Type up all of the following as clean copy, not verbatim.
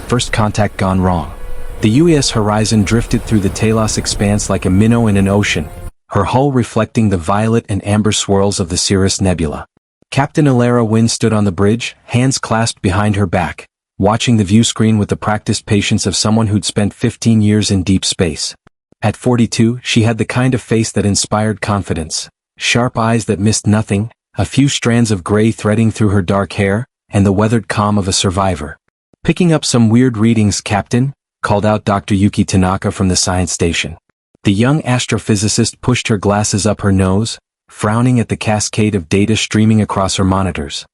First contact gone wrong. The UES Horizon drifted through the Talos expanse like a minnow in an ocean, her hull reflecting the violet and amber swirls of the Cirrus Nebula. Captain Alara Wynn stood on the bridge, hands clasped behind her back, watching the view screen with the practiced patience of someone who'd spent 15 years in deep space. At 42, she had the kind of face that inspired confidence, sharp eyes that missed nothing, a few strands of gray threading through her dark hair, and the weathered calm of a survivor. "Picking up some weird readings, Captain," called out Dr. Yuki Tanaka from the science station. The young astrophysicist pushed her glasses up her nose, frowning at the cascade of data streaming across her monitors.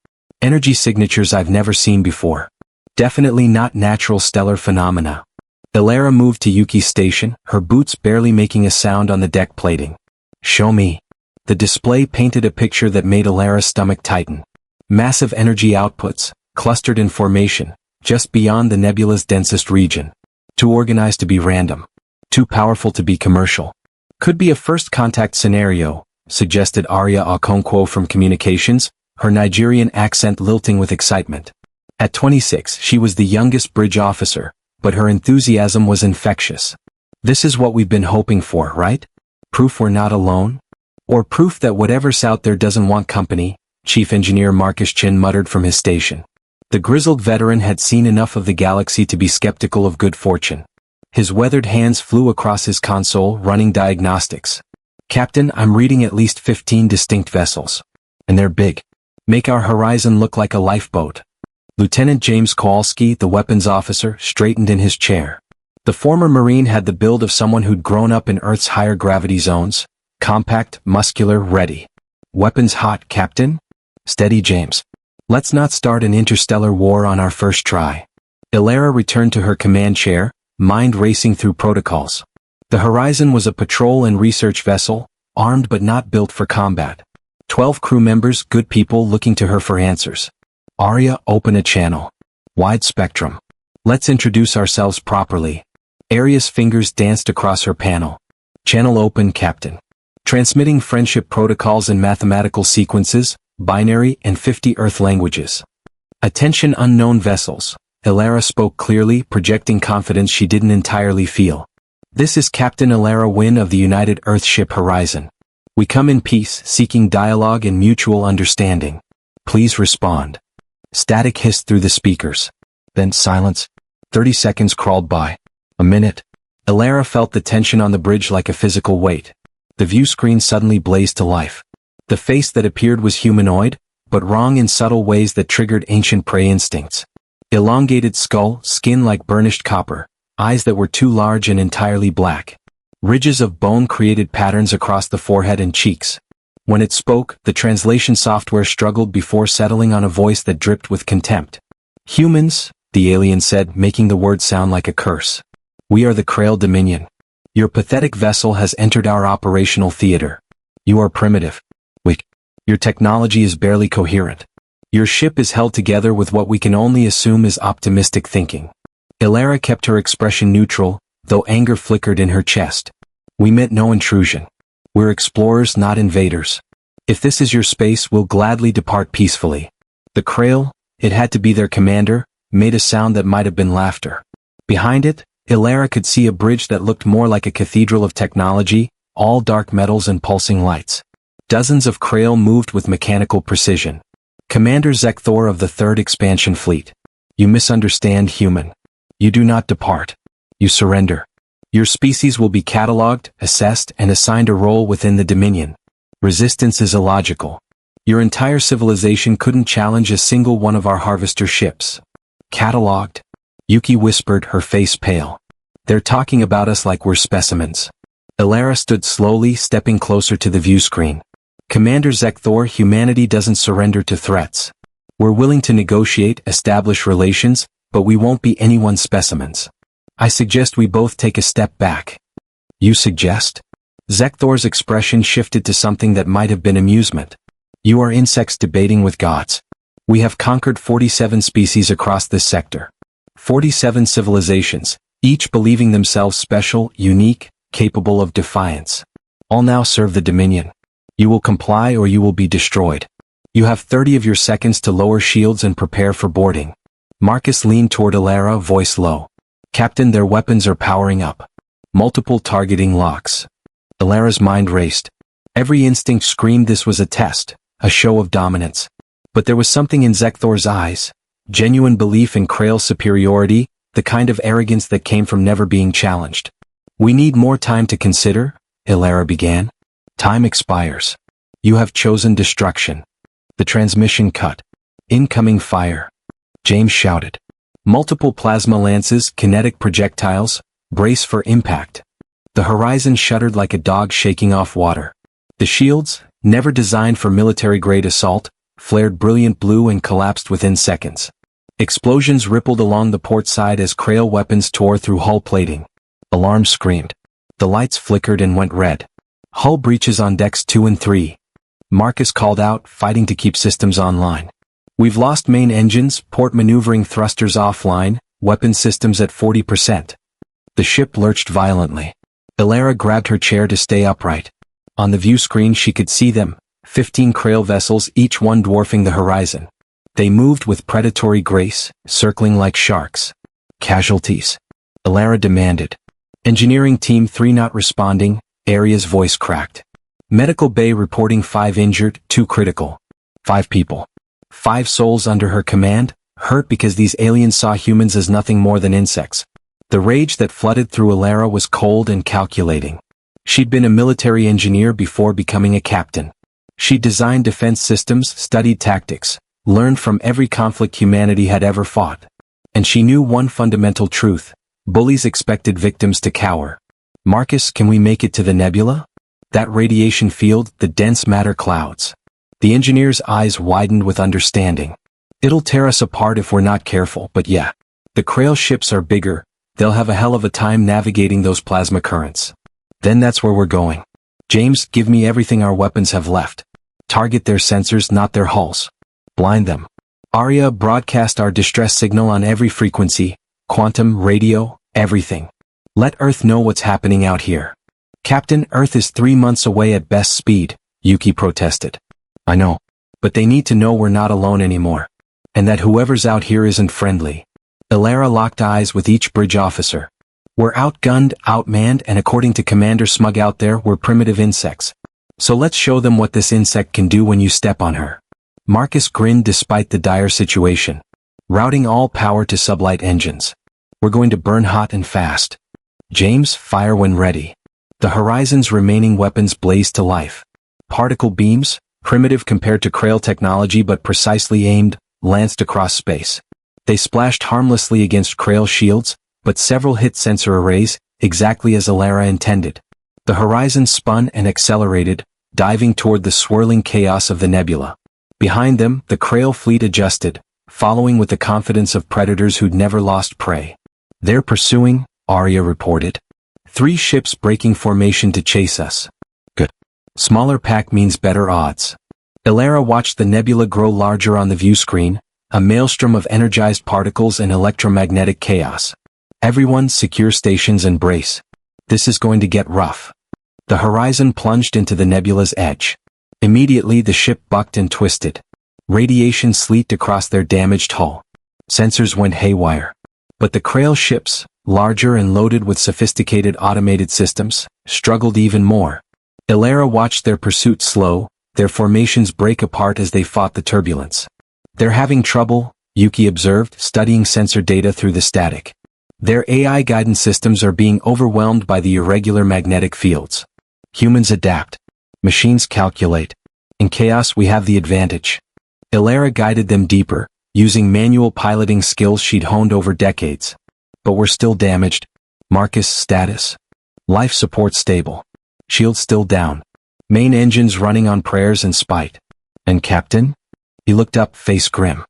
"Energy signatures I've never seen before. Definitely not natural stellar phenomena." Alara moved to Yuki's station, her boots barely making a sound on the deck plating. "Show me." The display painted a picture that made Alara's stomach tighten. Massive energy outputs, clustered in formation, just beyond the nebula's densest region. Too organized to be random. Too powerful to be commercial. "Could be a first contact scenario," suggested Arya Okonkwo from communications, her Nigerian accent lilting with excitement. At 26, she was the youngest bridge officer, but her enthusiasm was infectious. "This is what we've been hoping for, right? Proof we're not alone? Or proof that whatever's out there doesn't want company," Chief Engineer Marcus Chin muttered from his station. The grizzled veteran had seen enough of the galaxy to be skeptical of good fortune. His weathered hands flew across his console, running diagnostics. "Captain, I'm reading at least 15 distinct vessels. And they're big. Make our horizon look like a lifeboat." Lieutenant James Kowalski, the weapons officer, straightened in his chair. The former Marine had the build of someone who'd grown up in Earth's higher gravity zones. Compact, muscular, ready. "Weapons hot, Captain?" "Steady, James. Let's not start an interstellar war on our first try." Alara returned to her command chair, mind racing through protocols. The Horizon was a patrol and research vessel, armed but not built for combat. 12 crew members, good people looking to her for answers. "Arya, open a channel. Wide spectrum. Let's introduce ourselves properly." Arya's fingers danced across her panel. "Channel open, Captain. Transmitting friendship protocols in mathematical sequences, binary and 50 Earth languages. Attention unknown vessels." Alara spoke clearly, projecting confidence she didn't entirely feel. "This is Captain Alara Wynn of the United Earthship Horizon. We come in peace, seeking dialogue and mutual understanding. Please respond." Static hissed through the speakers. Then silence. 30 seconds crawled by. A minute. Alara felt the tension on the bridge like a physical weight. The view screen suddenly blazed to life. The face that appeared was humanoid, but wrong in subtle ways that triggered ancient prey instincts. Elongated skull, skin like burnished copper, eyes that were too large and entirely black. Ridges of bone created patterns across the forehead and cheeks. When it spoke, the translation software struggled before settling on a voice that dripped with contempt. "Humans," the alien said, making the word sound like a curse. "We are the Krail Dominion. Your pathetic vessel has entered our operational theater. You are primitive. Weak. Your technology is barely coherent. Your ship is held together with what we can only assume is optimistic thinking." Alara kept her expression neutral, though anger flickered in her chest. "We meant no intrusion. We're explorers, not invaders. If this is your space, we'll gladly depart peacefully." The Krail, it had to be their commander, made a sound that might have been laughter. Behind it, Alara could see a bridge that looked more like a cathedral of technology, all dark metals and pulsing lights. Dozens of Krail moved with mechanical precision. "Commander Zekthor of the 3rd Expansion Fleet. You misunderstand, human. You do not depart. You surrender. Your species will be catalogued, assessed, and assigned a role within the Dominion. Resistance is illogical. Your entire civilization couldn't challenge a single one of our harvester ships." "Catalogued?" Yuki whispered, her face pale. "They're talking about us like we're specimens." Alara stood slowly, stepping closer to the view screen. "Commander Zekthor, humanity doesn't surrender to threats. We're willing to negotiate, establish relations, but we won't be anyone's specimens. I suggest we both take a step back." "You suggest?" Zekthor's expression shifted to something that might have been amusement. "You are insects debating with gods. We have conquered 47 species across this sector. 47 civilizations, each believing themselves special, unique, capable of defiance. All now serve the Dominion. You will comply or you will be destroyed. You have 30 of your seconds to lower shields and prepare for boarding." Marcus leaned toward Alara, voice low. Captain, their weapons are powering up. Multiple targeting locks. Alara's mind raced. Every instinct screamed this was a test, a show of dominance. But there was something in Zekthor's eyes. Genuine belief in Krail's superiority, the kind of arrogance that came from never being challenged. We need more time to consider, Alara began. Time expires. You have chosen destruction. The transmission cut. Incoming fire. James shouted. Multiple plasma lances, kinetic projectiles, brace for impact. The horizon shuddered like a dog shaking off water. The shields, never designed for military-grade assault, flared brilliant blue and collapsed within seconds. Explosions rippled along the port side as Krail weapons tore through hull plating. Alarms screamed. The lights flickered and went red. Hull breaches on decks 2 and 3. Marcus called out, fighting to keep systems online. We've lost main engines, port maneuvering thrusters offline, weapon systems at 40%. The ship lurched violently. Alara grabbed her chair to stay upright. On the view screen she could see them, 15 Krail vessels, each one dwarfing the horizon. They moved with predatory grace, circling like sharks. Casualties? Alara demanded. Engineering Team 3 not responding, Aria's voice cracked. Medical Bay reporting 5 injured, 2 critical. 5 people. 5 souls under her command, hurt because these aliens saw humans as nothing more than insects. The rage that flooded through Alara was cold and calculating. She'd been a military engineer before becoming a captain. She'd designed defense systems, studied tactics, learned from every conflict humanity had ever fought. And she knew one fundamental truth. Bullies expected victims to cower. Marcus, can we make it to the nebula? That radiation field, the dense matter clouds. The engineer's eyes widened with understanding. It'll tear us apart if we're not careful, but yeah. The Krail ships are bigger, they'll have a hell of a time navigating those plasma currents. Then that's where we're going. James, give me everything our weapons have left. Target their sensors, not their hulls. Blind them. Aria, broadcast our distress signal on every frequency, quantum, radio, everything. Let Earth know what's happening out here. Captain, Earth is 3 months away at best speed, Yuki protested. I know. But they need to know we're not alone anymore. And that whoever's out here isn't friendly. Alara locked eyes with each bridge officer. We're outgunned, outmanned, and according to Commander Smug out there, we're primitive insects. So let's show them what this insect can do when you step on her. Marcus grinned despite the dire situation. Routing all power to sublight engines. We're going to burn hot and fast. James, fire when ready. The horizon's remaining weapons blazed to life. Particle beams, primitive compared to Krail technology but precisely aimed, lanced across space. They splashed harmlessly against Krail shields, but several hit sensor arrays, exactly as Alara intended. The horizon spun and accelerated, diving toward the swirling chaos of the nebula. Behind them, the Krail fleet adjusted, following with the confidence of predators who'd never lost prey. They're pursuing, Aria reported. 3 ships breaking formation to chase us. Good. Smaller pack means better odds. Alara watched the nebula grow larger on the view screen, a maelstrom of energized particles and electromagnetic chaos. Everyone secure stations and brace. This is going to get rough. The horizon plunged into the nebula's edge. Immediately the ship bucked and twisted. Radiation sleeted across their damaged hull. Sensors went haywire. But the Krail ships, larger and loaded with sophisticated automated systems, struggled even more. Alara watched their pursuit slow, their formations break apart as they fought the turbulence. They're having trouble, Yuki observed, studying sensor data through the static. Their AI guidance systems are being overwhelmed by the irregular magnetic fields. Humans adapt. Machines calculate. In chaos we have the advantage. Alara guided them deeper, using manual piloting skills she'd honed over decades. But we're still damaged. Marcus, status. Life support stable. Shield still down. Main engines running on prayers and spite. And Captain? He looked up, face grim.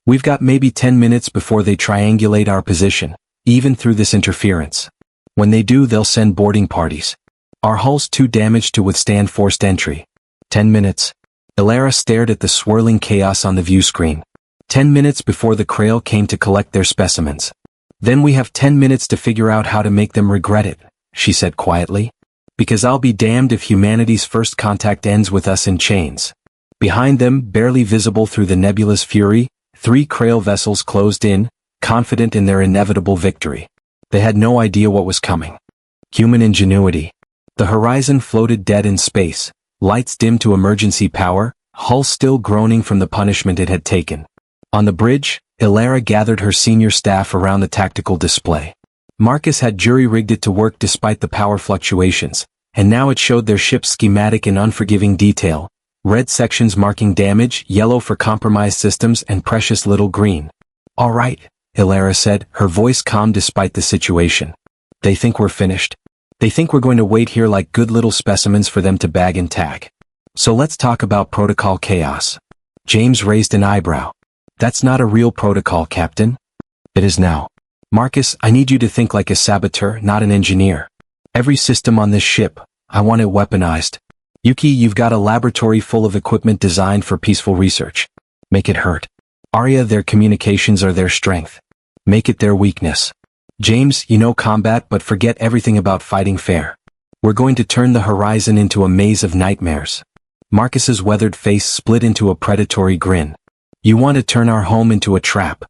We've got maybe 10 minutes before they triangulate our position, even through this interference. When they do, they'll send boarding parties. Our hull's too damaged to withstand forced entry. 10 minutes. Alara stared at the swirling chaos on the view screen. 10 minutes before the Krail came to collect their specimens. Then we have 10 minutes to figure out how to make them regret it, she said quietly. Because I'll be damned if humanity's first contact ends with us in chains. Behind them, barely visible through the nebula's fury, 3 Krail vessels closed in, confident in their inevitable victory. They had no idea what was coming. Human ingenuity. The horizon floated dead in space, lights dimmed to emergency power, hull still groaning from the punishment it had taken. On the bridge, Ilara gathered her senior staff around the tactical display. Marcus had jury-rigged it to work despite the power fluctuations, and now it showed their ship's schematic in unforgiving detail. Red sections marking damage, yellow for compromised systems, and precious little green. "All right," Ilara said, her voice calm despite the situation. "They think we're finished. They think we're going to wait here like good little specimens for them to bag and tag. So let's talk about protocol chaos." James raised an eyebrow. "That's not a real protocol, Captain." "It is now. Marcus, I need you to think like a saboteur, not an engineer. Every system on this ship, I want it weaponized. Yuki, you've got a laboratory full of equipment designed for peaceful research. Make it hurt. Arya, their communications are their strength. Make it their weakness. James, you know combat but forget everything about fighting fair. We're going to turn the horizon into a maze of nightmares." Marcus's weathered face split into a predatory grin. "You want to turn our home into a trap.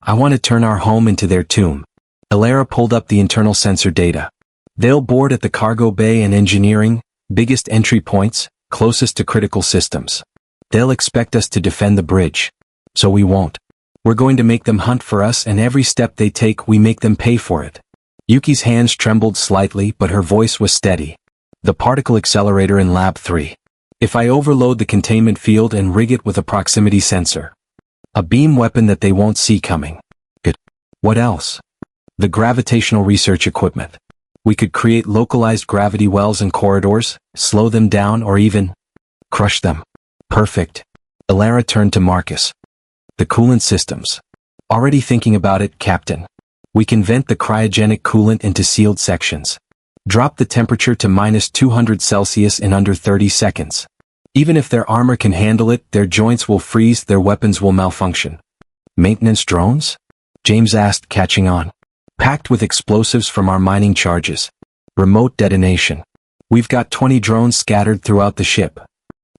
I want to turn our home into their tomb." Ilara pulled up the internal sensor data. "They'll board at the cargo bay and engineering, biggest entry points, closest to critical systems. They'll expect us to defend the bridge. So we won't. We're going to make them hunt for us, and every step they take we make them pay for it." Yuki's hands trembled slightly, but her voice was steady. "The particle accelerator in Lab 3. If I overload the containment field and rig it with a proximity sensor. A beam weapon that they won't see coming. Good. What else? The gravitational research equipment. We could create localized gravity wells and corridors, slow them down or even crush them." "Perfect." Ilara turned to Marcus. "The coolant systems. Already thinking about it, Captain. We can vent the cryogenic coolant into sealed sections. Drop the temperature to -200°C in under 30 seconds. Even if their armor can handle it, their joints will freeze, their weapons will malfunction." "Maintenance drones?" James asked, catching on. "Packed with explosives from our mining charges. Remote detonation. We've got 20 drones scattered throughout the ship."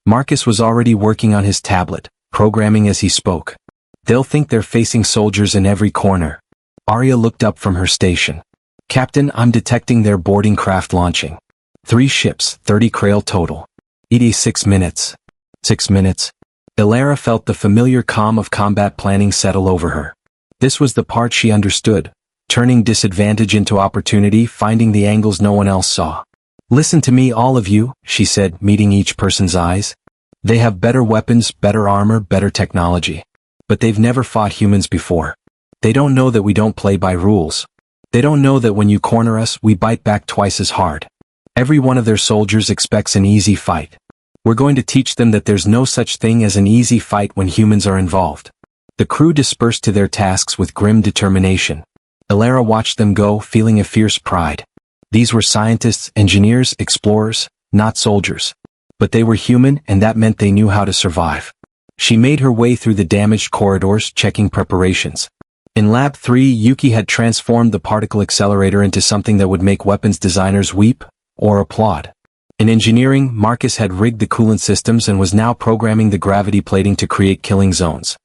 Marcus was already working on his tablet, programming as he spoke. "They'll think they're facing soldiers in every corner." Arya looked up from her station. "Captain, I'm detecting their boarding craft launching. 3 ships, 30 Krail total. 86 minutes. 6 minutes. Ilara felt the familiar calm of combat planning settle over her. This was the part she understood, turning disadvantage into opportunity, finding the angles no one else saw. "Listen to me, all of you," she said, meeting each person's eyes. "They have better weapons, better armor, better technology. But they've never fought humans before. They don't know that we don't play by rules. They don't know that when you corner us, we bite back twice as hard. Every one of their soldiers expects an easy fight. We're going to teach them that there's no such thing as an easy fight when humans are involved." The crew dispersed to their tasks with grim determination. Ilara watched them go, feeling a fierce pride. These were scientists, engineers, explorers, not soldiers. But they were human, and that meant they knew how to survive. She made her way through the damaged corridors, checking preparations. In Lab 3, Yuki had transformed the particle accelerator into something that would make weapons designers weep or applaud. In engineering, Marcus had rigged the coolant systems and was now programming the gravity plating to create killing zones.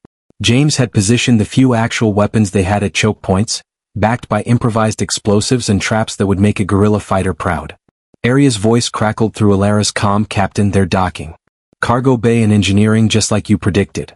James had positioned the few actual weapons they had at choke points, backed by improvised explosives and traps that would make a guerrilla fighter proud. Arya's voice crackled through Ilara's calm. "Captain, they're docking. Cargo bay and engineering just like you predicted."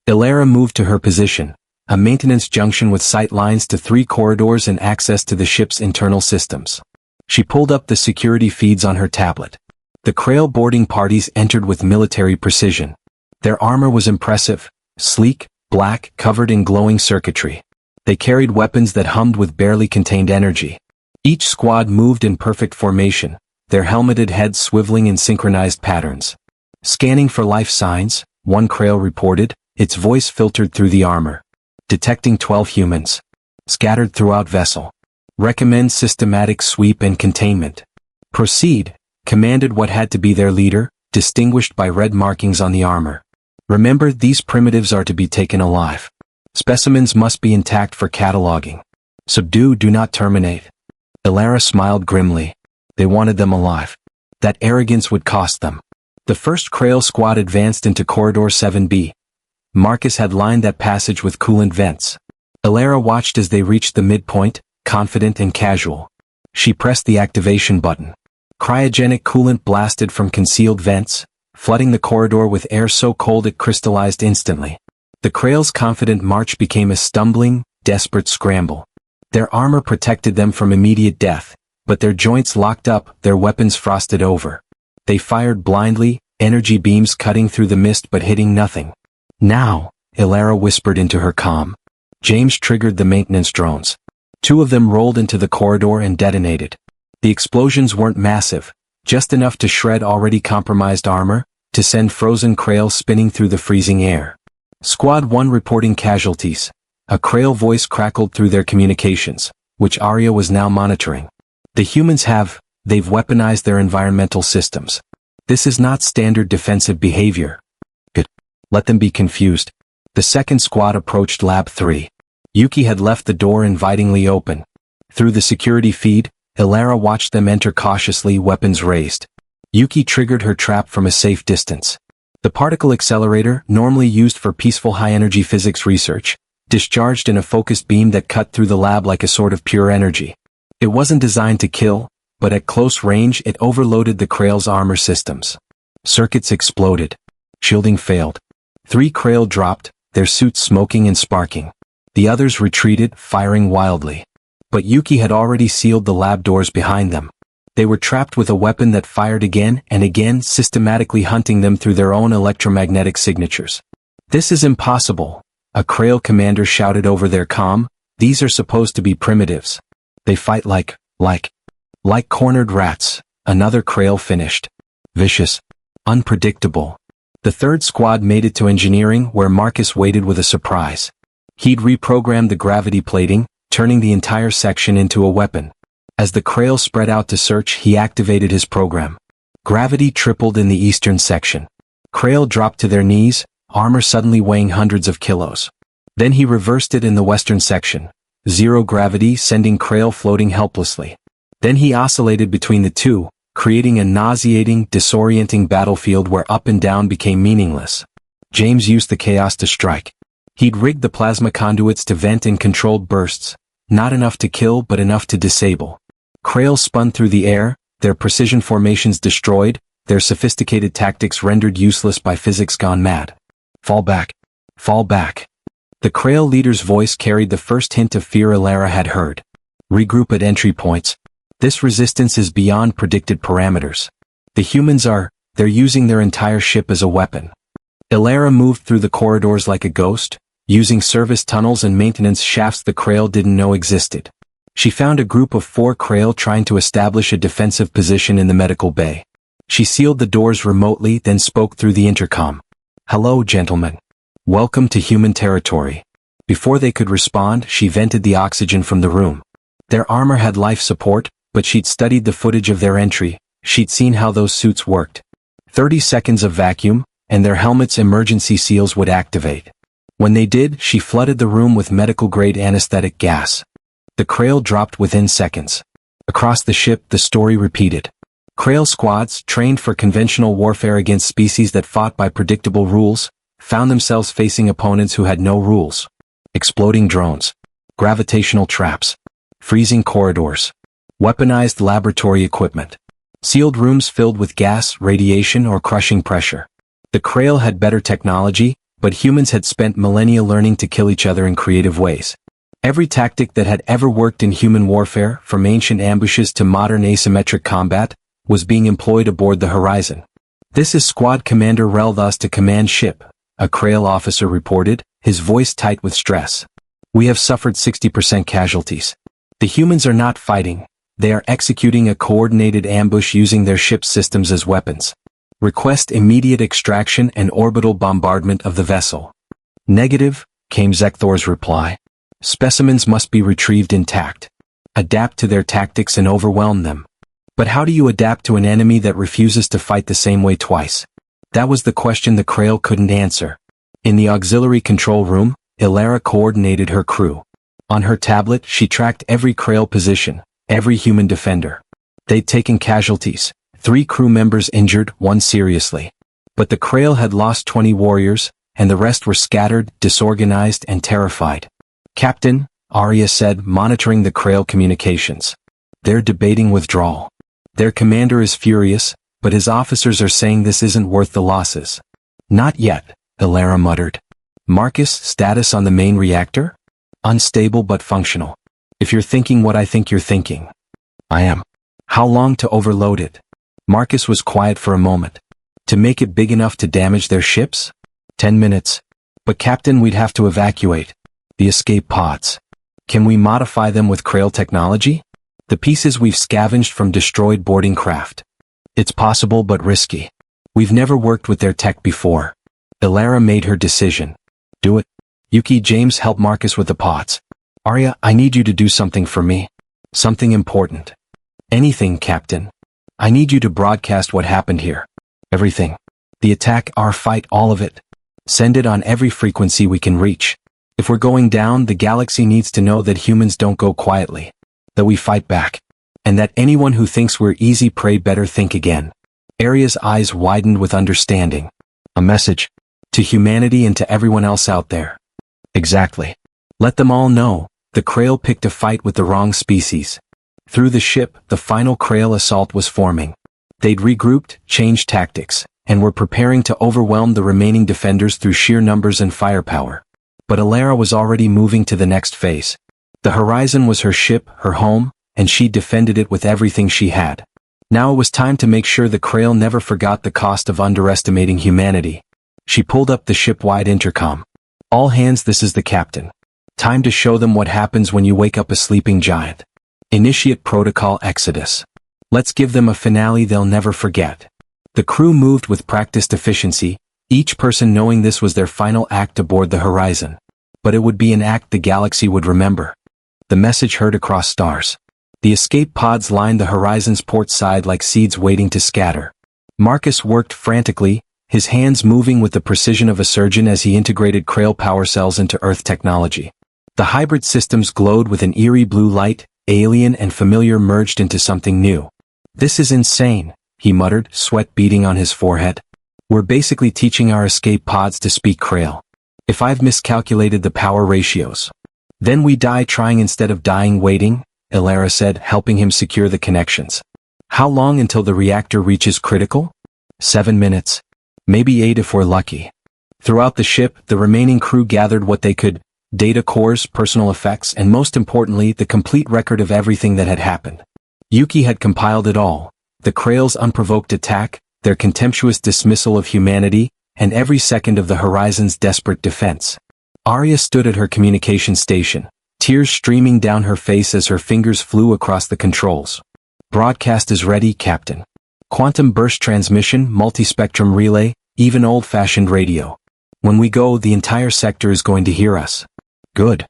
Ilara moved to her position, a maintenance junction with sight lines to 3 corridors and access to the ship's internal systems. She pulled up the security feeds on her tablet. The Krail boarding parties entered with military precision. Their armor was impressive, sleek, black, covered in glowing circuitry. They carried weapons that hummed with barely contained energy. Each squad moved in perfect formation, their helmeted heads swiveling in synchronized patterns. "Scanning for life signs," one Krail reported, its voice filtered through the armor. "Detecting 12 humans. Scattered throughout vessel. Recommend systematic sweep and containment. Proceed," commanded what had to be their leader, distinguished by red markings on the armor. "Remember, these primitives are to be taken alive. Specimens must be intact for cataloging. Subdue, do not terminate." Ilara smiled grimly. They wanted them alive. That arrogance would cost them. The first Krail squad advanced into Corridor 7B. Marcus had lined that passage with coolant vents. Elara watched as they reached the midpoint, confident and casual. She pressed the activation button. Cryogenic coolant blasted from concealed vents, flooding the corridor with air so cold it crystallized instantly. The Krail's confident march became a stumbling, desperate scramble. Their armor protected them from immediate death, but their joints locked up, their weapons frosted over. They fired blindly, energy beams cutting through the mist but hitting nothing. Now, Elara whispered into her comm. James triggered the maintenance drones. 2 of them rolled into the corridor and detonated. The explosions weren't massive, just enough to shred already compromised armor, to send frozen Krail spinning through the freezing air. Squad 1 reporting casualties. A Krail voice crackled through their communications, which Arya was now monitoring. The humans they've weaponized their environmental systems. This is not standard defensive behavior. Good. Let them be confused. The second squad approached Lab 3. Yuki had left the door invitingly open. Through the security feed, Elara watched them enter cautiously, weapons raised. Yuki triggered her trap from a safe distance. The particle accelerator, normally used for peaceful high-energy physics research, discharged in a focused beam that cut through the lab like a sword of pure energy. It wasn't designed to kill, but at close range it overloaded the Krail's armor systems. Circuits exploded. Shielding failed. 3 Krail dropped, their suits smoking and sparking. The others retreated, firing wildly. But Yuki had already sealed the lab doors behind them. They were trapped with a weapon that fired again and again, systematically hunting them through their own electromagnetic signatures. This is impossible, a Krail commander shouted over their comm. These are supposed to be primitives. They fight like cornered rats, another Krail finished. Vicious. Unpredictable. The third squad made it to engineering, where Marcus waited with a surprise. He'd reprogrammed the gravity plating, turning the entire section into a weapon. As the Krail spread out to search, he activated his program. Gravity tripled in the eastern section. Krail dropped to their knees, armor suddenly weighing hundreds of kilos. Then he reversed it in the western section. 0 gravity, sending Krail floating helplessly. Then he oscillated between the two, creating a nauseating, disorienting battlefield where up and down became meaningless. James used the chaos to strike. He'd rigged the plasma conduits to vent in controlled bursts, not enough to kill but enough to disable. Krail spun through the air, their precision formations destroyed, their sophisticated tactics rendered useless by physics gone mad. Fall back. Fall back. The Krail leader's voice carried the first hint of fear Elara had heard. Regroup at entry points. This resistance is beyond predicted parameters. The humans they're using their entire ship as a weapon. Elara moved through the corridors like a ghost, using service tunnels and maintenance shafts the Krail didn't know existed. She found a group of 4 Krail trying to establish a defensive position in the medical bay. She sealed the doors remotely, then spoke through the intercom. Hello, gentlemen. Welcome to human territory. Before they could respond, she vented the oxygen from the room. Their armor had life support, but she'd studied the footage of their entry. She'd seen how those suits worked. 30 seconds of vacuum, and their helmets' emergency seals would activate. When they did, she flooded the room with medical-grade anesthetic gas. The Krail dropped within seconds. Across the ship, the story repeated. Krail squads, trained for conventional warfare against species that fought by predictable rules, found themselves facing opponents who had no rules. Exploding drones. Gravitational traps. Freezing corridors. Weaponized laboratory equipment. Sealed rooms filled with gas, radiation, or crushing pressure. The Krail had better technology, but humans had spent millennia learning to kill each other in creative ways. Every tactic that had ever worked in human warfare, from ancient ambushes to modern asymmetric combat, was being employed aboard the Horizon. This is Squad Commander Relthus to command ship, a Krail officer reported, his voice tight with stress. We have suffered 60% casualties. The humans are not fighting. They are executing a coordinated ambush using their ship's systems as weapons. Request immediate extraction and orbital bombardment of the vessel. Negative, came Zekthor's reply. Specimens must be retrieved intact. Adapt to their tactics and overwhelm them. But how do you adapt to an enemy that refuses to fight the same way twice? That was the question the Krail couldn't answer. In the auxiliary control room, Elara coordinated her crew. On her tablet, she tracked every Krail position, every human defender. They'd taken casualties, 3 crew members injured, 1 seriously. But the Krail had lost 20 warriors, and the rest were scattered, disorganized, and terrified. Captain, Arya said, monitoring the Krail communications. They're debating withdrawal. Their commander is furious, but his officers are saying this isn't worth the losses. Not yet, Ilara muttered. Marcus, status on the main reactor? Unstable but functional. If you're thinking what I think you're thinking. I am. How long to overload it? Marcus was quiet for a moment. To make it big enough to damage their ships? 10 minutes. But Captain, we'd have to evacuate. The escape pods. Can we modify them with Krail technology? The pieces we've scavenged from destroyed boarding craft. It's possible but risky. We've never worked with their tech before. Ilara made her decision. Do it. Yuki, James, help Marcus with the pods. Arya, I need you to do something for me. Something important. Anything, Captain. I need you to broadcast what happened here. Everything. The attack, our fight, all of it. Send it on every frequency we can reach. If we're going down, the galaxy needs to know that humans don't go quietly. That we fight back. And that anyone who thinks we're easy prey better think again. Arya's eyes widened with understanding. A message. To humanity and to everyone else out there. Exactly. Let them all know, the Krail picked a fight with the wrong species. Through the ship, the final Krail assault was forming. They'd regrouped, changed tactics, and were preparing to overwhelm the remaining defenders through sheer numbers and firepower. But Ilara was already moving to the next phase. The Horizon was her ship, her home, and she defended it with everything she had. Now it was time to make sure the Krail never forgot the cost of underestimating humanity. She pulled up the ship-wide intercom. All hands, this is the captain. Time to show them what happens when you wake up a sleeping giant. Initiate protocol Exodus. Let's give them a finale they'll never forget. The crew moved with practiced efficiency, each person knowing this was their final act aboard the Horizon. But it would be an act the galaxy would remember. The message heard across stars. The escape pods lined the Horizon's port side like seeds waiting to scatter. Marcus worked frantically, his hands moving with the precision of a surgeon as he integrated Krail power cells into Earth technology. The hybrid systems glowed with an eerie blue light, alien and familiar merged into something new. This is insane, he muttered, sweat beading on his forehead. We're basically teaching our escape pods to speak Krail. If I've miscalculated the power ratios. Then we die trying instead of dying waiting, Ilara said, helping him secure the connections. How long until the reactor reaches critical? 7 minutes. Maybe 8 if we're lucky. Throughout the ship, the remaining crew gathered what they could, data cores, personal effects, and most importantly, the complete record of everything that had happened. Yuki had compiled it all, the Krail's unprovoked attack, their contemptuous dismissal of humanity, and every second of the Horizon's desperate defense. Arya stood at her communication station, tears streaming down her face as her fingers flew across the controls. Broadcast is ready, Captain. Quantum burst transmission, multispectrum relay, even old-fashioned radio. When we go, the entire sector is going to hear us. Good.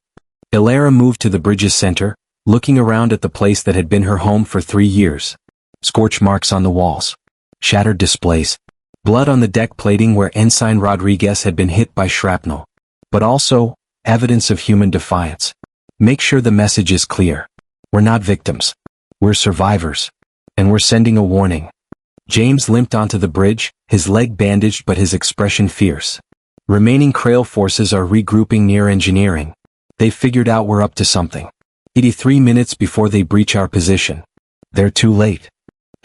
Ilara moved to the bridge's center, looking around at the place that had been her home for 3 years. Scorch marks on the walls. Shattered displays. Blood on the deck plating where Ensign Rodriguez had been hit by shrapnel. But also, evidence of human defiance. Make sure the message is clear. We're not victims. We're survivors. And we're sending a warning. James limped onto the bridge, his leg bandaged but his expression fierce. Remaining Krail forces are regrouping near engineering. They've figured out we're up to something. 83 minutes before they breach our position. They're too late.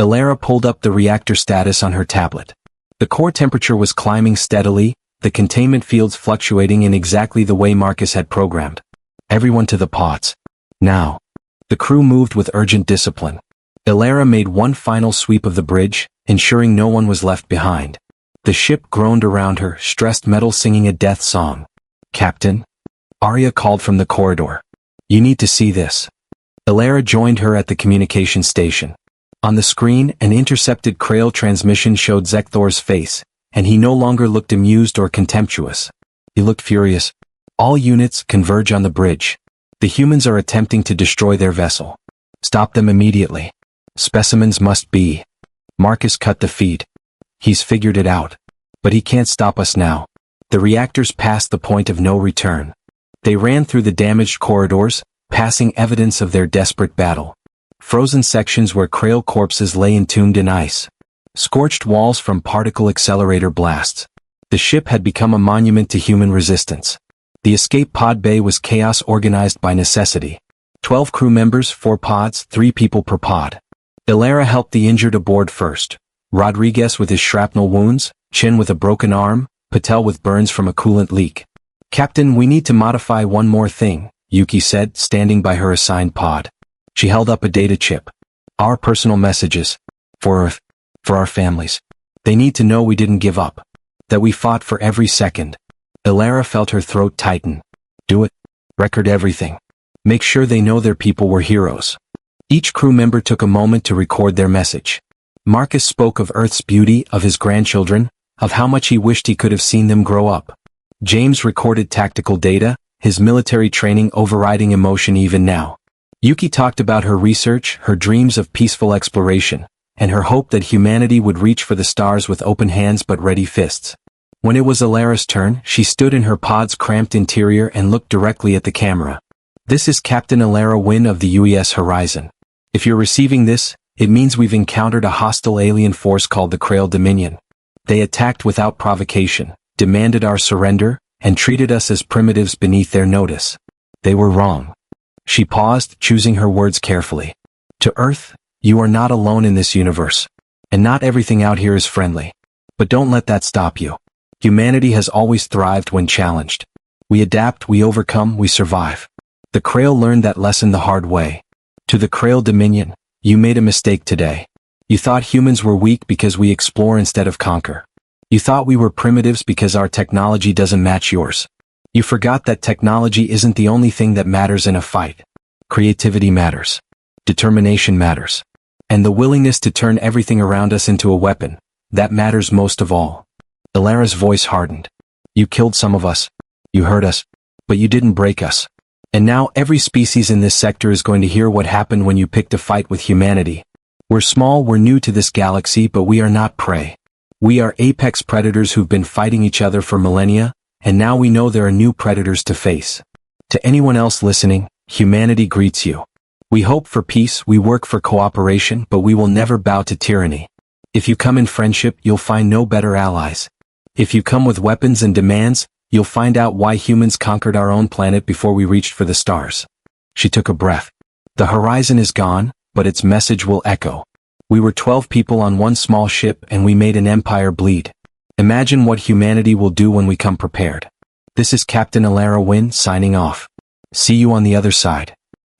Ilara pulled up the reactor status on her tablet. The core temperature was climbing steadily, the containment fields fluctuating in exactly the way Marcus had programmed. Everyone to the pods. Now. The crew moved with urgent discipline. Ilara made one final sweep of the bridge, ensuring no one was left behind. The ship groaned around her, stressed metal singing a death song. Captain? Arya called from the corridor. You need to see this. Ilara joined her at the communication station. On the screen, an intercepted Krail transmission showed Zekthor's face, and he no longer looked amused or contemptuous. He looked furious. All units converge on the bridge. The humans are attempting to destroy their vessel. Stop them immediately. Specimens must be. Marcus cut the feed. He's figured it out. But he can't stop us now. The reactors passed the point of no return. They ran through the damaged corridors, passing evidence of their desperate battle. Frozen sections where Krail corpses lay entombed in ice. Scorched walls from particle accelerator blasts. The ship had become a monument to human resistance. The escape pod bay was chaos organized by necessity. 12 crew members, 4 pods, 3 people per pod. Ilara helped the injured aboard first. Rodriguez with his shrapnel wounds, Chin with a broken arm, Patel with burns from a coolant leak. "Captain, we need to modify one more thing," Yuki said, standing by her assigned pod. She held up a data chip. "Our personal messages. For our families. They need to know we didn't give up. That we fought for every second." Ilara felt her throat tighten. "Do it. Record everything. Make sure they know their people were heroes." Each crew member took a moment to record their message. Marcus spoke of Earth's beauty, of his grandchildren, of how much he wished he could have seen them grow up. James recorded tactical data, his military training overriding emotion even now. Yuki talked about her research, her dreams of peaceful exploration, and her hope that humanity would reach for the stars with open hands but ready fists. When it was Ilara's turn, she stood in her pod's cramped interior and looked directly at the camera. "This is Captain Ilara Wynn of the UES Horizon. If you're receiving this, it means we've encountered a hostile alien force called the Krail Dominion. They attacked without provocation, demanded our surrender, and treated us as primitives beneath their notice. They were wrong." She paused, choosing her words carefully. "To Earth, you are not alone in this universe. And not everything out here is friendly. But don't let that stop you. Humanity has always thrived when challenged. We adapt, we overcome, we survive. The Krail learned that lesson the hard way. To the Krail Dominion, you made a mistake today. You thought humans were weak because we explore instead of conquer. You thought we were primitives because our technology doesn't match yours. You forgot that technology isn't the only thing that matters in a fight. Creativity matters. Determination matters. And the willingness to turn everything around us into a weapon, that matters most of all." Ilara's voice hardened. "You killed some of us. You hurt us. But you didn't break us. And now every species in this sector is going to hear what happened when you picked a fight with humanity. We're small, we're new to this galaxy, but we are not prey. We are apex predators who've been fighting each other for millennia, and now we know there are new predators to face. To anyone else listening, humanity greets you. We hope for peace, we work for cooperation, but we will never bow to tyranny. If you come in friendship, you'll find no better allies. If you come with weapons and demands, you'll find out why humans conquered our own planet before we reached for the stars." She took a breath. "The horizon is gone, but its message will echo. We were 12 people on one small ship and we made an empire bleed. Imagine what humanity will do when we come prepared. This is Captain Ilara Wynn signing off. See you on the other side."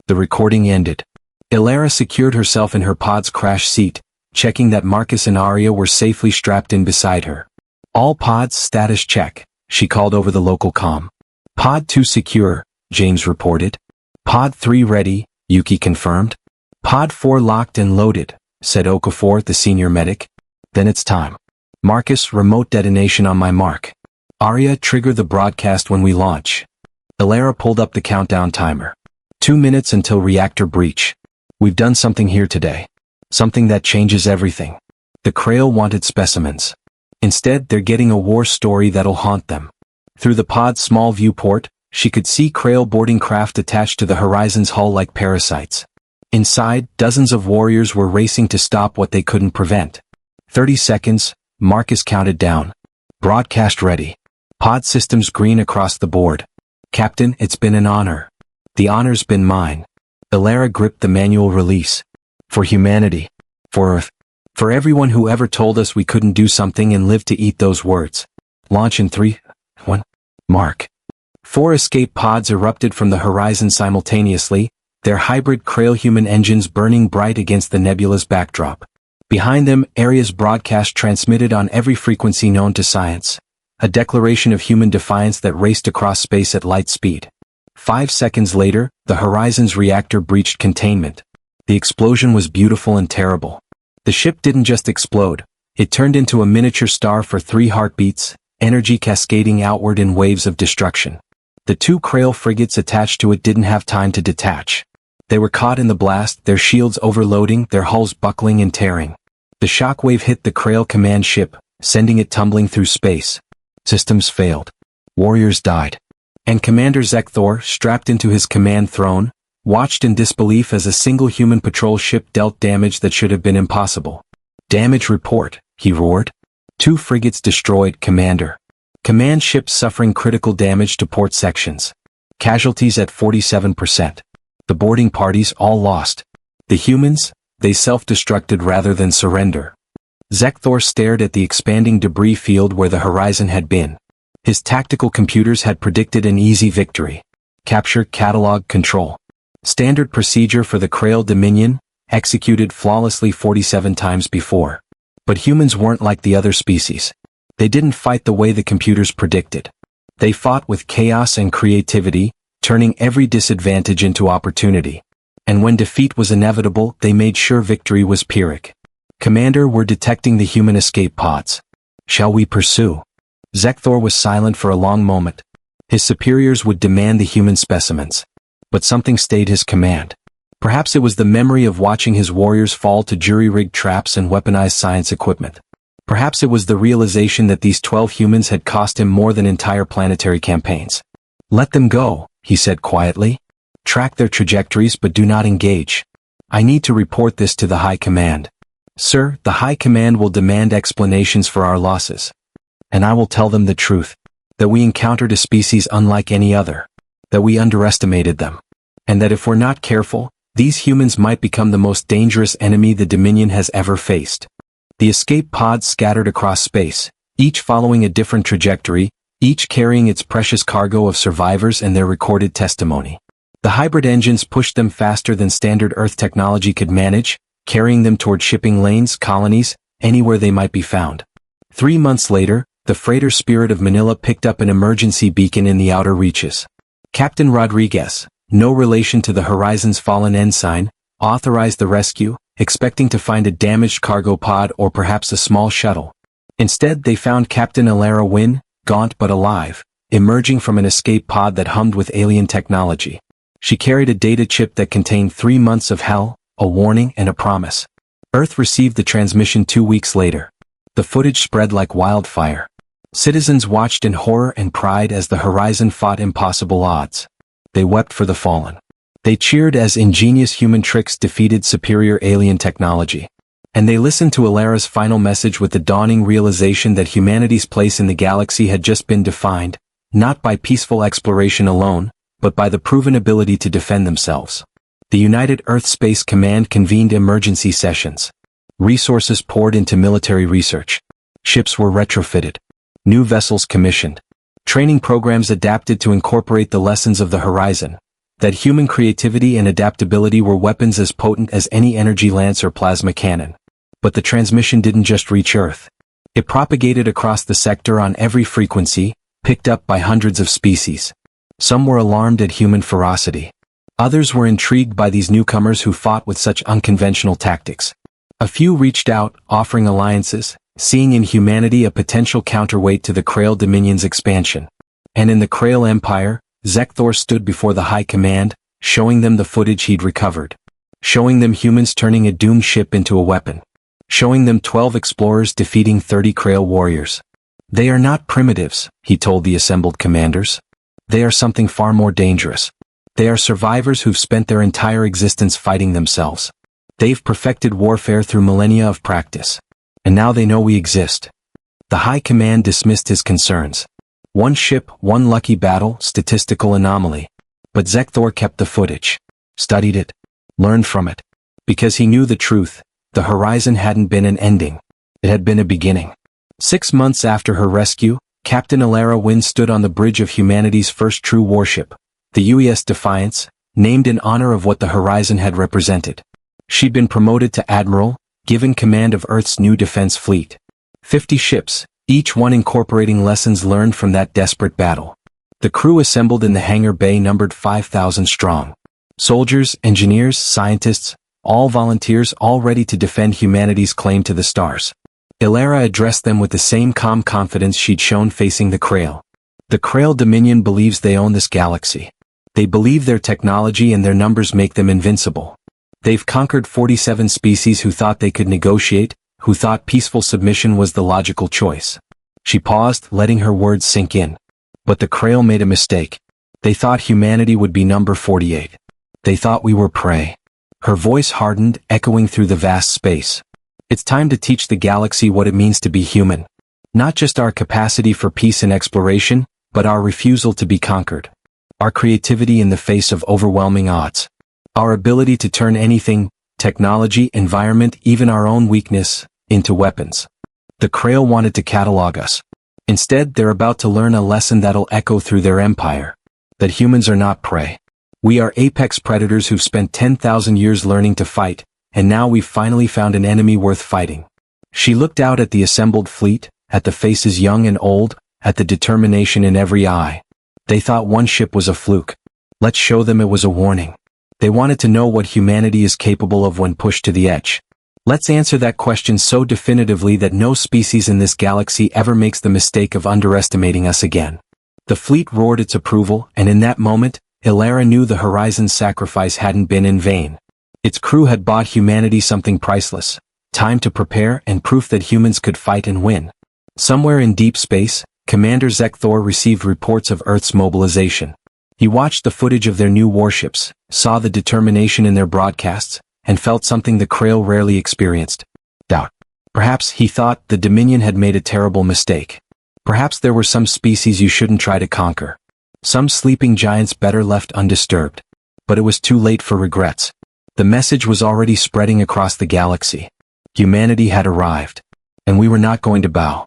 The recording ended. Ilara secured herself in her pod's crash seat, checking that Marcus and Arya were safely strapped in beside her. "All pods status check," she called over the local comm. "Pod 2 secure," James reported. "Pod 3 ready," Yuki confirmed. "Pod 4 locked and loaded," said Okafor, the senior medic. "Then it's time. Marcus, remote detonation on my mark. Arya, trigger the broadcast when we launch." Ilara pulled up the countdown timer. 2 minutes until reactor breach. "We've done something here today. Something that changes everything." The Krail wanted specimens. Instead, they're getting a war story that'll haunt them. Through the pod's small viewport, she could see Krail boarding craft attached to the Horizon's hull like parasites. Inside, dozens of warriors were racing to stop what they couldn't prevent. 30 seconds, Marcus counted down. "Broadcast ready. Pod systems green across the board. Captain, it's been an honor." "The honor's been mine." Ilara gripped the manual release. "For humanity. For Earth. For everyone who ever told us we couldn't do something and lived to eat those words. Launch in 3, 1, mark." 4 escape pods erupted from the horizon simultaneously, their hybrid Krail-human engines burning bright against the nebula's backdrop. Behind them, Aria's broadcast transmitted on every frequency known to science. A declaration of human defiance that raced across space at light speed. 5 seconds later, the Horizon's reactor breached containment. The explosion was beautiful and terrible. The ship didn't just explode, it turned into a miniature star for 3 heartbeats, energy cascading outward in waves of destruction. The 2 Krail frigates attached to it didn't have time to detach. They were caught in the blast, their shields overloading, their hulls buckling and tearing. The shockwave hit the Krail command ship, sending it tumbling through space. Systems failed. Warriors died. And Commander Zekthor, strapped into his command throne, watched in disbelief as a single human patrol ship dealt damage that should have been impossible. "Damage report," he roared. "2 frigates destroyed, Commander." Command ships suffering critical damage to port sections. Casualties at 47%. The boarding parties all lost. The humans, they self-destructed rather than surrender. Zekthor stared at the expanding debris field where the horizon had been. His tactical computers had predicted an easy victory. Capture, catalog, control. Standard procedure for the Krail Dominion, executed flawlessly 47 times before. But humans weren't like the other species. They didn't fight the way the computers predicted. They fought with chaos and creativity, turning every disadvantage into opportunity. And when defeat was inevitable, they made sure victory was Pyrrhic. Commander, we're detecting the human escape pods. Shall we pursue? Zekthor was silent for a long moment. His superiors would demand the human specimens. But something stayed his command. Perhaps it was the memory of watching his warriors fall to jury-rigged traps and weaponized science equipment. Perhaps it was the realization that these 12 humans had cost him more than entire planetary campaigns. Let them go, he said quietly. Track their trajectories but do not engage. I need to report this to the High Command. Sir, the High Command will demand explanations for our losses. And I will tell them the truth. That we encountered a species unlike any other. That we underestimated them. And that if we're not careful, these humans might become the most dangerous enemy the Dominion has ever faced. The escape pods scattered across space, each following a different trajectory, each carrying its precious cargo of survivors and their recorded testimony. The hybrid engines pushed them faster than standard Earth technology could manage, carrying them toward shipping lanes, colonies, anywhere they might be found. 3 months later, the freighter Spirit of Manila picked up an emergency beacon in the outer reaches. Captain Rodriguez, no relation to the Horizon's fallen ensign, authorized the rescue, expecting to find a damaged cargo pod or perhaps a small shuttle. Instead, they found Captain Alara Wynn, gaunt but alive, emerging from an escape pod that hummed with alien technology. She carried a data chip that contained 3 months of hell, a warning and a promise. Earth received the transmission 2 weeks later. The footage spread like wildfire. Citizens watched in horror and pride as the Horizon fought impossible odds. They wept for the fallen. They cheered as ingenious human tricks defeated superior alien technology. And they listened to Alara's final message with the dawning realization that humanity's place in the galaxy had just been defined, not by peaceful exploration alone, but by the proven ability to defend themselves. The United Earth Space Command convened emergency sessions. Resources poured into military research. Ships were retrofitted. New vessels commissioned. Training programs adapted to incorporate the lessons of the Horizon. That human creativity and adaptability were weapons as potent as any energy lance or plasma cannon. But the transmission didn't just reach Earth. It propagated across the sector on every frequency, picked up by hundreds of species. Some were alarmed at human ferocity. Others were intrigued by these newcomers who fought with such unconventional tactics. A few reached out, offering alliances, seeing in humanity a potential counterweight to the Krail Dominion's expansion. And in the Krail Empire, Zekthor stood before the High Command, showing them the footage he'd recovered. Showing them humans turning a doomed ship into a weapon. Showing them 12 explorers defeating 30 Krail warriors. They are not primitives, he told the assembled commanders. They are something far more dangerous. They are survivors who've spent their entire existence fighting themselves. They've perfected warfare through millennia of practice. And now they know we exist. The High Command dismissed his concerns. One ship, one lucky battle, statistical anomaly. But Zekthor kept the footage. Studied it. Learned from it. Because he knew the truth. The Horizon hadn't been an ending. It had been a beginning. 6 months after her rescue, Captain Alara Wynn stood on the bridge of humanity's first true warship, the UES Defiance, named in honor of what the Horizon had represented. She'd been promoted to Admiral, given command of Earth's new defense fleet. 50 ships, each one incorporating lessons learned from that desperate battle. The crew assembled in the hangar bay numbered 5,000 strong. Soldiers, engineers, scientists, all volunteers, all ready to defend humanity's claim to the stars. Alara addressed them with the same calm confidence she'd shown facing the Krail. The Krail Dominion believes they own this galaxy. They believe their technology and their numbers make them invincible. They've conquered 47 species who thought they could negotiate, who thought peaceful submission was the logical choice. She paused, letting her words sink in. But the Krail made a mistake. They thought humanity would be number 48. They thought we were prey. Her voice hardened, echoing through the vast space. It's time to teach the galaxy what it means to be human. Not just our capacity for peace and exploration, but our refusal to be conquered. Our creativity in the face of overwhelming odds. Our ability to turn anything, technology, environment, even our own weakness, into weapons. The Krail wanted to catalog us. Instead, they're about to learn a lesson that'll echo through their empire. That humans are not prey. We are apex predators who've spent 10,000 years learning to fight, and now we've finally found an enemy worth fighting. She looked out at the assembled fleet, at the faces young and old, at the determination in every eye. They thought one ship was a fluke. Let's show them it was a warning. They wanted to know what humanity is capable of when pushed to the edge. Let's answer that question so definitively that no species in this galaxy ever makes the mistake of underestimating us again. The fleet roared its approval, and in that moment, Ilara knew the Horizon's sacrifice hadn't been in vain. Its crew had bought humanity something priceless. Time to prepare and proof that humans could fight and win. Somewhere in deep space, Commander Zekthor received reports of Earth's mobilization. He watched the footage of their new warships, saw the determination in their broadcasts, and felt something the Krail rarely experienced. Doubt. Perhaps, he thought, the Dominion had made a terrible mistake. Perhaps there were some species you shouldn't try to conquer. Some sleeping giants better left undisturbed. But it was too late for regrets. The message was already spreading across the galaxy. Humanity had arrived. And we were not going to bow.